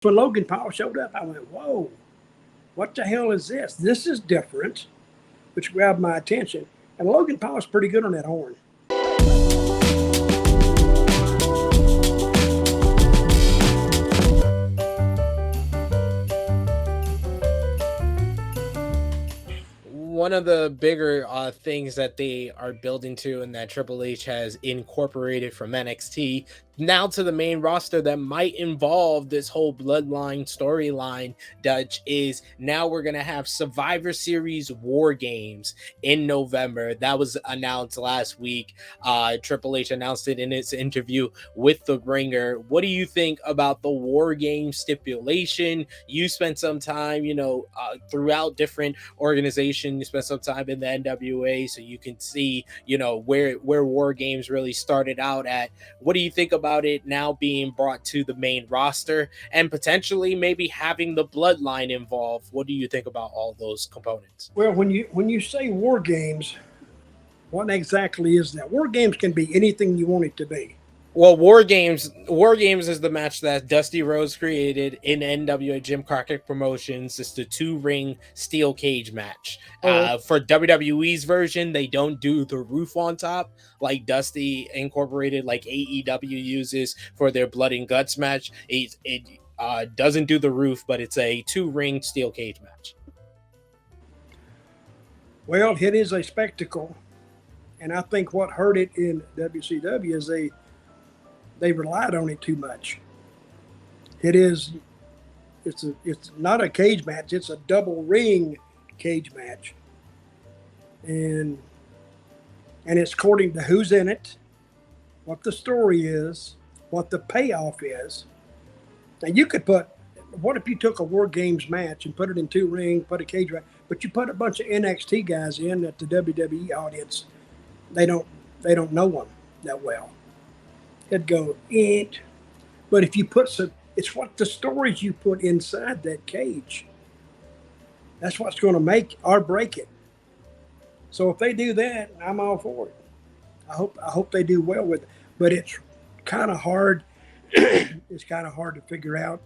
When Logan Paul showed up, I went, whoa, what the hell is this? This is different, which grabbed my attention. And Logan Paul is pretty good on that horn. One of the bigger things that they are building to and that Triple H has incorporated from NXT now to the main roster that might involve this whole bloodline storyline, Dutch, is now we're going to have Survivor Series War Games in November. That was announced last week. Triple H announced it in his interview with The Ringer. What do you think about the War Games stipulation? You spent some time, throughout different organizations. You spent some time in the NWA, so you can see, where War Games really started out at. What do you think about it now being brought to the main roster and potentially maybe having the bloodline involved? What do you think about all those components? Well, when you say War Games, what exactly is that? War Games can be anything you want it to be. Well, War Games is the match that Dusty Rhodes created in NWA Jim Crockett Promotions. It's the 2-ring steel cage match. For WWE's version, they don't do the roof on top like Dusty Incorporated, like AEW uses for their Blood and Guts match. It doesn't do the roof, but it's a 2-ring steel cage match. Well, it is a spectacle, and I think what hurt it in WCW is they relied on it too much. It's not a cage match, it's a double ring cage match. And it's according to who's in it, what the story is, what the payoff is. Now you could what if you took a War Games match and put it in 2 ring, put a cage match, but you put a bunch of NXT guys in that the WWE audience, they don't know them that well. It'd go, eat. But if you put it's what the stories you put inside that cage. That's what's going to make or break it. So if they do that, I'm all for it. I hope they do well with it. But it's kind of hard. It's kind of hard to figure out.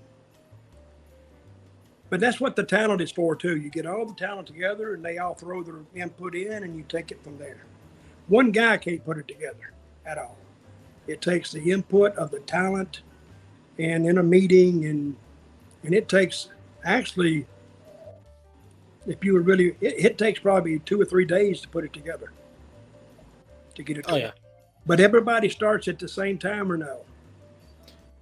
But that's what the talent is for too. You get all the talent together and they all throw their input in and you take it from there. One guy can't put it together at all. It takes the input of the talent and in a meeting and it takes actually, if you were really, it takes probably 2 or 3 days to put it together to get it together. But everybody starts at the same time or no?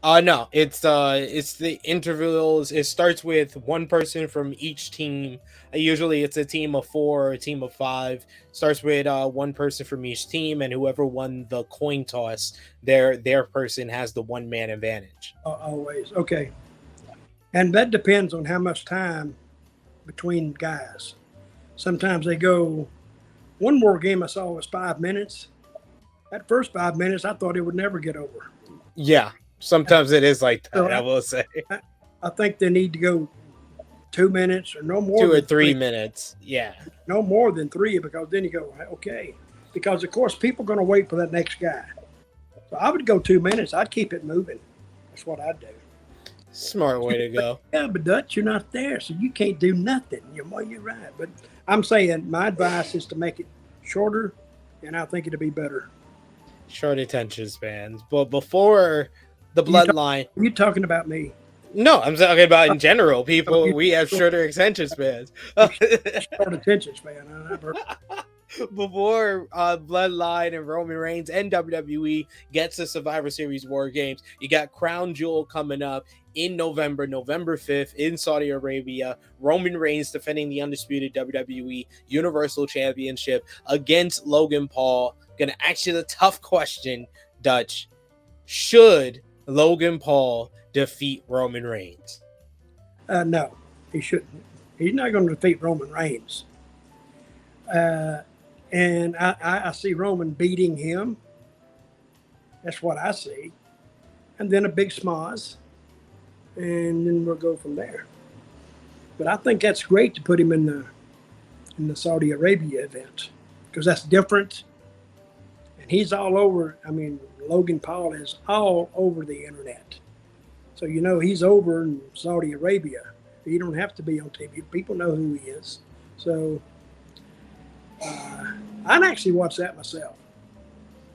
No, it's the intervals. It starts with one person from each team. Usually it's a team of 4 or a team of 5. Starts with one person from each team, and whoever won the coin toss, their person has the 1-man advantage. Always. Okay. And that depends on how much time between guys. Sometimes they go, one War Game I saw was 5 minutes. That first 5 minutes, I thought it would never get over. Yeah. Sometimes it is like that, so I will say. I think they need to go 2 minutes or no more. 2 or 3 minutes, yeah. No more than 3, because then you go, okay. Because, of course, people are going to wait for that next guy. So I would go 2 minutes. I'd keep it moving. That's what I'd do. Smart way to go. Yeah, but Dutch, you're not there, so you can't do nothing. You're right. But I'm saying my advice is to make it shorter, and I think it'll be better. Short attention spans. But before the bloodline. Are you talking about me? No, I'm talking about in general. People, we have shorter attention spans. Short attention span. Before Bloodline and Roman Reigns and WWE gets to Survivor Series War Games, you got Crown Jewel coming up in November 5th in Saudi Arabia. Roman Reigns defending the undisputed WWE Universal Championship against Logan Paul. Gonna ask you the tough question, Dutch. Should Logan Paul defeat Roman Reigns? No, he shouldn't. He's not going to defeat Roman Reigns. And I see Roman beating him. That's what I see. And then a big schmoz. And then we'll go from there. But I think that's great to put him in the Saudi Arabia event, because that's different. And he's all over. I mean, Logan Paul is all over the internet. So he's over in Saudi Arabia. He don't have to be on TV. People know who he is. So I'd actually watch that myself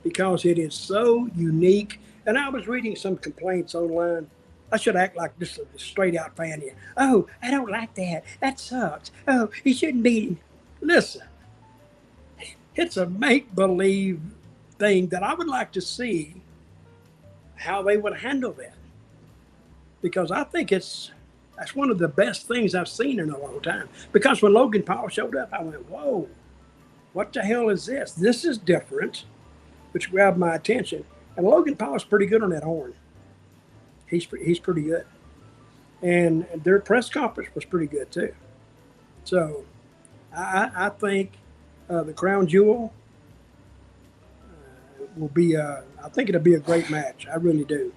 because it is so unique. And I was reading some complaints online. I should act like just a straight out fan here. Oh, I don't like that. That sucks. Oh, he shouldn't be. Listen, it's a make believe thing that I would like to see how they would handle that, because I think that's one of the best things I've seen in a long time. Because when Logan Paul showed up, I went, whoa, what the hell is this? This is different, which grabbed my attention. And Logan Paul is pretty good on that horn. He's pretty good. And their press conference was pretty good too. So I think the Crown Jewel will be, I think it'll be a great match. I really do.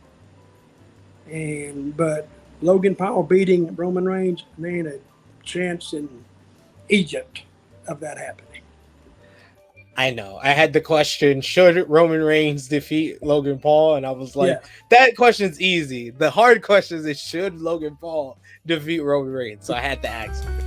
But Logan Paul beating Roman Reigns, there ain't a chance in Egypt of that happening. I know. I had the question, should Roman Reigns defeat Logan Paul? And I was like, That question's easy. The hard question is, should Logan Paul defeat Roman Reigns? So I had to ask you.